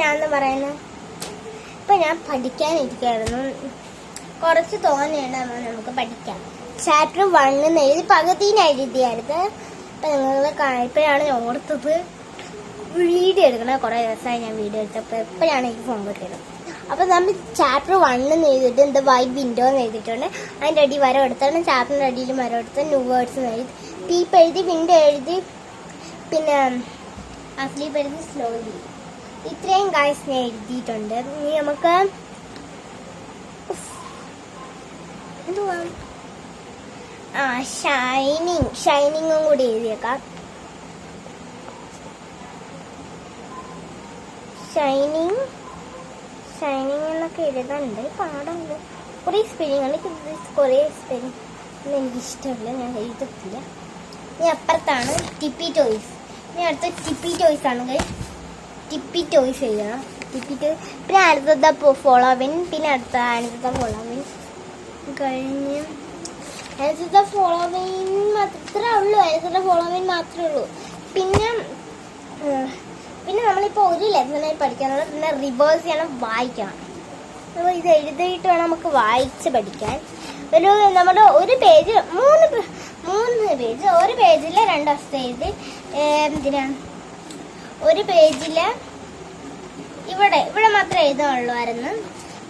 ഞാനെന്ന് പറയുന്നത് ഇപ്പം ഞാൻ പഠിക്കാനിരിക്കുകയായിരുന്നു. കുറച്ച് തോന്നിയുണ്ട് നമുക്ക് പഠിക്കാം. ചാപ്റ്റർ 1 എഴുതി പകുതിന് എഴുതിയായിരുന്നു. അപ്പം നിങ്ങൾ ഇപ്പോഴാണ് ഞാൻ ഓർത്തത് വീഡിയോ എടുക്കണം. കുറേ ദിവസമായി ഞാൻ വീഡിയോ എടുത്തപ്പോൾ എപ്പോഴാണ് എനിക്ക് ഫോൺ കിട്ടിയത്. അപ്പോൾ നമ്മൾ ചാപ്റ്റർ 1 എഴുതിയിട്ട് എന്താ വൈറ്റ് വിൻഡോ എന്ന് എഴുതിയിട്ടുണ്ട്. അതിൻ്റെ അടി വരം എടുത്താണ്. ചാപ്റ്ററിൻ്റെ അടിയിൽ മരം എടുത്ത് ന്യൂ വേർഡ്സ് എഴുതി, ടീപ്പ് എഴുതി, വിൻഡോ എഴുതി, പിന്നെ അസ്ലീപ്പ് എഴുതി, സ്ലോലി. ഇത്രയും ഗായ്സ് ഞാൻ എഴുതിയിട്ടുണ്ട്. ഇനി നമുക്ക് എന്തുവാ ഷൈനിങ്ങും കൂടി എഴുതിയേക്കാം. ഷൈനിങ് എന്നൊക്കെ എഴുതാനുണ്ട്. പാടുണ്ട്. കുറേ സ്പെല്ലിംഗ് ആണ്. കുറേ സ്പെല്ലിംഗ് ഒന്നും എനിക്കിഷ്ടമില്ല, ഞാൻ എഴുതത്തില്ല. ഇനി അപ്പുറത്താണ് ടിപ്പി ടോയ്സ്. ഇനി അടുത്ത ടിപ്പി ടോയ്സ് ആണ്. ടിപ്പി ടോയ്സ് എഴുതണം. ടിപ്പി ടോയ്സ്. പിന്നെ അടുത്തത് ഫോളോവിൻ. പിന്നെ അടുത്ത അടുത്ത ഫോളോവിൻ കഴിഞ്ഞ് അടുത്തത് ഫോളോവിൻ മാത്രമേ ഉള്ളൂ. അടുത്തത് ഫോളോവിൻ മാത്രമേ ഉള്ളൂ. പിന്നെ നമ്മളിപ്പോൾ ഒരു ലെസണായി പഠിക്കാനുള്ളത് പിന്നെ റിവേഴ്സ് ചെയ്യണം, വായിക്കണം. അപ്പോൾ ഇത് എഴുതിയിട്ട് വേണം നമുക്ക് വായിച്ച് പഠിക്കാൻ. നമ്മുടെ ഒരു പേജ് മൂന്ന് പേജ്, ഒരു പേജിൽ 2 ദിവസത്തെ എഴുതി. എന്തിനാണ് ഒരു പേജിൽ ഇവിടെ മാത്രമേ എഴുതാനുള്ളായിരുന്നു.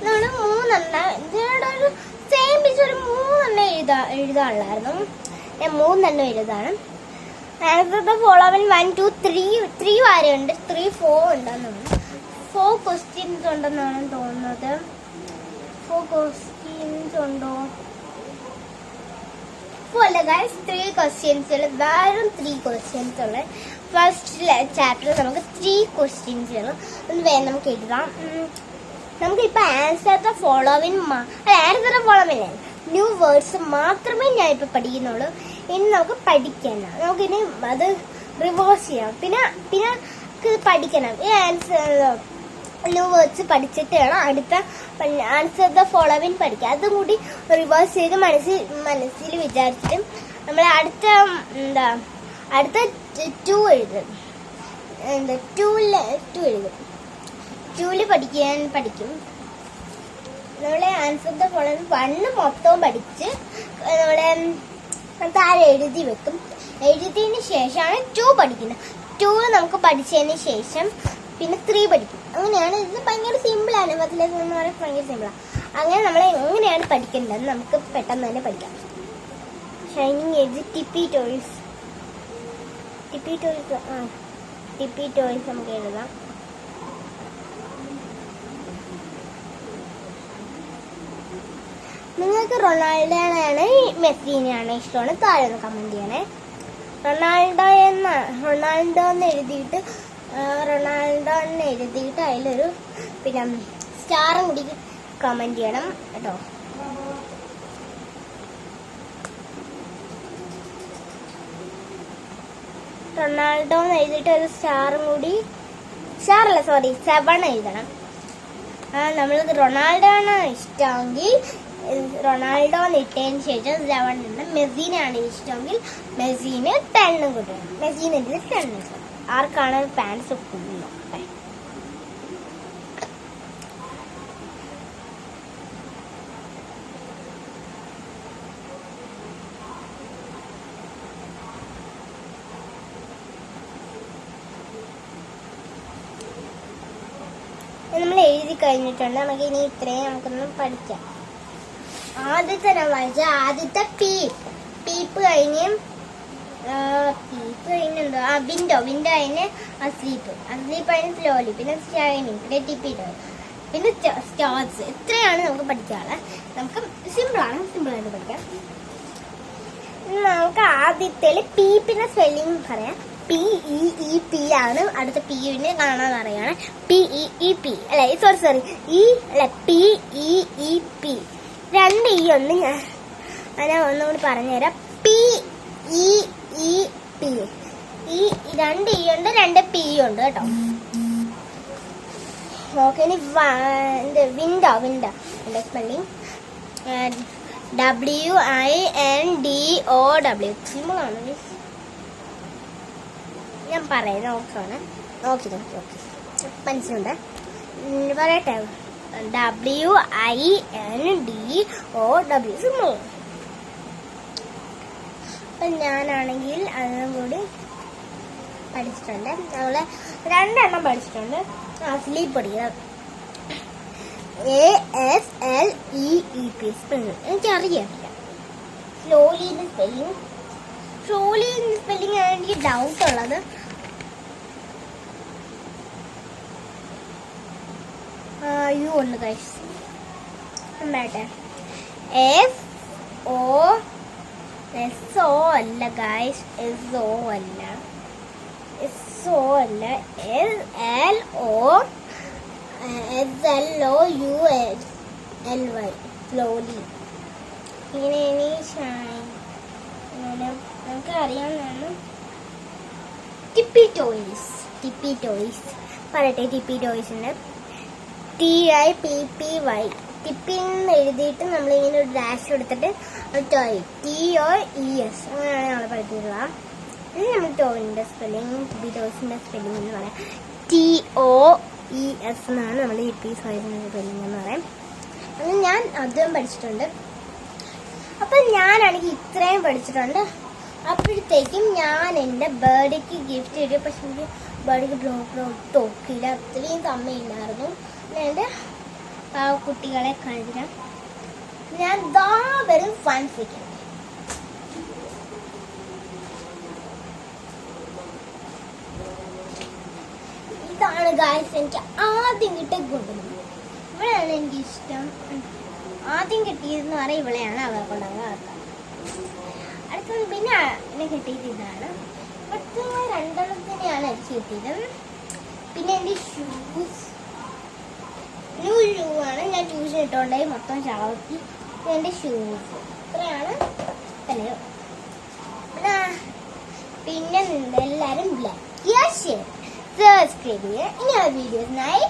നമ്മൾ 3 ഇതിനോട് ഒരു സെയിം പേജ് ഒരു 3 എഴുതാനുള്ളായിരുന്നു. ഞാൻ 3 എഴുതാണ്. ആൻസർ ഫോളോവിൻ 1 2 3 വരെയുണ്ട്. 3 4 ഉണ്ടെന്ന് തോന്നുന്നു. 4 ക്വസ്റ്റ്യൻസ് ഉണ്ടെന്നാണ് തോന്നുന്നത്. 4 ക്വസ്റ്റ്യൻസ് ഉണ്ടോ? 4 അല്ല ഗൈസ്, 3 ക്വസ്റ്റ്യൻസ് ഉള്ളത്. വെറും 3 ക്വസ്റ്റ്യൻസ് ഉള്ളത്. ഫസ്റ്റ് ചാപ്റ്ററിൽ നമുക്ക് 3 ക്വസ്റ്റ്യൻസ് ഉള്ളു. ഒന്ന് വേണം നമുക്ക് എഴുതാം. നമുക്കിപ്പോൾ ആൻസർ ദ ഫോളോവിൻ ന്യൂ വേർഡ്സ് മാത്രമേ ഞാൻ ഇപ്പോൾ പഠിക്കുന്നുള്ളൂ. ഇനി നമുക്ക് പഠിക്കണം. നമുക്കിനി അത് റിവേഴ്സ് ചെയ്യാം. പിന്നെ പഠിക്കണം. ഈ ആൻസർ ന്യൂ വേർഡ്സ് പഠിച്ചിട്ട് വേണം അടുത്ത ആൻസർ ദ ഫോളോവിൻ പഠിക്കാം. അതും കൂടി റിവേഴ്സ് ചെയ്ത് മനസ്സിൽ വിചാരിച്ചിട്ട് നമ്മൾ അടുത്ത 2 എഴുതും. 2 എഴുതും. 2 പഠിക്കും. നമ്മളെ ആൻസർ ദ ഫോളോവിൻ 1 മൊത്തവും പഠിച്ച് നമ്മളെ താഴെ എഴുതി വെക്കും. എഴുതിയതിന് ശേഷമാണ് 2 പഠിക്കുന്നത്. 2 നമുക്ക് പഠിച്ചതിന് ശേഷം പിന്നെ 3 പഠിക്കും. അങ്ങനെയാണ്. ഇത് ഭയങ്കര സിമ്പിളാണ്. എന്ന് പറയുന്നത് ഭയങ്കര സിമ്പിളാണ്. അങ്ങനെ നമ്മൾ എങ്ങനെയാണ് പഠിക്കേണ്ടത് നമുക്ക് പെട്ടെന്ന് തന്നെ പഠിക്കാം. ഷൈനിങ് എഴുതി ടിപ്പി ടോയ്സ് നമുക്ക് എഴുതാം. നിങ്ങൾക്ക് റൊണാൾഡോയാണ് മെസ്സിനെയാണ് ഇഷ്ടമാണ് താഴെ ഒന്ന് കമന്റ് ചെയ്യണേ. റൊണാൾഡോ എന്ന് എഴുതിയിട്ട് അതിലൊരു പിന്നെ സ്റ്റാറും കൂടി കമന്റ് ചെയ്യണം കേട്ടോ. റൊണാൾഡോ എന്ന് എഴുതിയിട്ട് ഒരു സ്റ്റാറും കൂടി 7 എഴുതണം. നമ്മൾക്ക് റൊണാൾഡോ ആണ് ഇഷ്ടമെങ്കിൽ റൊണാൾഡോ ഇട്ടതിന് ശേഷം 7 ഉണ്ട്. മെസ്സിനെയാണ് ഇഷ്ടമെങ്കിൽ മെസ്സിന് 10 കൂട്ടണം. മെസ്സിന് 10. ആർക്കാണ് ഫാൻസ് കൂടുതൽ നോക്കട്ടെ. നമ്മൾ എഴുതി കഴിഞ്ഞിട്ടുണ്ട്. നമുക്ക് ഇനി ഇത്രയും നമുക്കൊന്ന് പഠിക്കാം. ആദ്യത്തെ ഞാൻ വായിച്ച ആദ്യത്തെ പീപ്പ് കഴിഞ്ഞ് കഴിഞ്ഞെന്തോ വിൻഡോ അതിന് അസ്ലീപ്പ് അതിന് സ്ലോലി, പിന്നെ ഷൈനിങ്, പിന്നെ ടിപ്പി ടോയ്, പിന്നെ സ്റ്റാർസ്. ഇത്രയാണ് നമുക്ക് പഠിക്കാനുള്ളത്. നമുക്ക് സിമ്പിളായിട്ട് പഠിക്കാം. നമുക്ക് ആദ്യത്തെ പീപ്പിന്റെ സ്പെല്ലിംഗ് പറയാം. PEEP ആണ്. അടുത്ത PUവിനെ കാണാൻ അറിയാണ്. PEEP അല്ലെ, സോറി PEEP. 2 E ഒന്ന് ഞാൻ ഒന്നുകൂടി പറഞ്ഞുതരാം. PEEP. ഈ 2 E ഉണ്ട്, 2 P ഉണ്ട് കേട്ടോ. ഓക്കെ. ഇനി വിൻഡോ സ്പെല്ലിംഗ് WINDOW. സിമ്പിളാണ്. ഞാൻ പറയുന്നത് നോക്കി മനസ്സിലുണ്ട്. പറയട്ടെ, WINDOW സ്മോൾ. അപ്പം ഞാനാണെങ്കിൽ അതും കൂടി പഠിച്ചിട്ടുണ്ട്. നമ്മള് 2 എണ്ണം പഠിച്ചിട്ടുണ്ട്. സ്ലീപ്പ് പഠിക്കുക. ASLEEP സ്പെല്ലിംഗ് എനിക്കറിയാമില്ല. സ്ലോലിന്റെ സ്പെല്ലിംഗ് ആണ് എനിക്ക് ഡൗട്ട് ഉള്ളത്. യു ഉണ്ട് ഗൈസ്. വേട്ടെ SO അല്ല ഗൈസ്, SO അല്ല, SLOULY സ്ലോലി. ഇങ്ങനെ നമുക്ക് അറിയാവുന്നതാണ്. ടിപ്പി ടോയ്സ് പറയട്ടെ. ടിപ്പി ടോയ്സിന്റെ TIPPY ടിപ്പിന്ന് എഴുതിയിട്ട് നമ്മളിങ്ങനെ ഒരു ഡാഷ് കൊടുത്തിട്ട് ടോയ് TOES അങ്ങനെയാണ് നമ്മൾ പഠിപ്പിക്കുക. ഇത് നമ്മൾ ടോയിന്റെ സ്പെല്ലിംഗ്, ടിപ്പി ടോയ്സിന്റെ സ്പെല്ലിംഗ് എന്ന് പറയാം. TOES എന്നാണ് നമ്മൾ ടിപ്പി ടോയ്സിന്റെ സ്പെല്ലിംഗ് എന്ന് പറയാം. അത് ഞാൻ അതും പഠിച്ചിട്ടുണ്ട്. അപ്പം ഞാനാണെങ്കിൽ ഇത്രയും പഠിച്ചിട്ടുണ്ട്. അപ്പോഴത്തേക്കും ഞാൻ എൻ്റെ ബർത്ത്ഡേക്ക് ഗിഫ്റ്റ് ചെയ്തു. പക്ഷെ എനിക്ക് ബർത്ത്ഡേക്ക് തോക്കില്ല, അത്രയും സമയമില്ലായിരുന്നു. എൻ്റെ കുട്ടികളെ കാണിക്കാം. ഞാൻ വരും 1 സെക്കൻഡ്. ഇതാണ് ഗായ്സ് എനിക്ക് ആദ്യം കിട്ടിയ കൊണ്ടുവന്നത്. ഇവളെയാണ് എനിക്കിഷ്ടം. ആദ്യം കിട്ടിയതെന്ന് പറയാം ഇവളെയാണ്. അവരെ കൊണ്ടാകാൻ ആക്കാം. അടുത്തത് പിന്നെ എന്നെ കിട്ടിയത് ഇതാണ്. അടുത്ത 2 എനിക്ക് കിട്ടിയത്. പിന്നെ എൻ്റെ ഷൂസ് ന്യൂ ഷൂ ആണ്. ഞാൻ ട്യൂഷൻ ഇട്ടുകൊണ്ടായി മൊത്തം ചാവത്തി. എൻ്റെ ഷൂസ് ഇത്രയാണ്. പിന്നെ എല്ലാവരും ഷെയർ സബ്സ്ക്രൈബ് ചെയ്യുക. ഇനിയുള്ള വീഡിയോസിനായി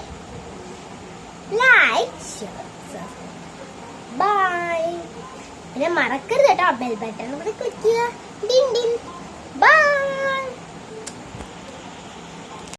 ലൈക്ക് ഷെയർ സബ്സ്ക്രൈബ്. ബൈ. പിന്നെ മറക്കരുത് കേട്ടോ, ബെൽ ബട്ടൺ ക്ലിക്ക് ചെയ്യുക.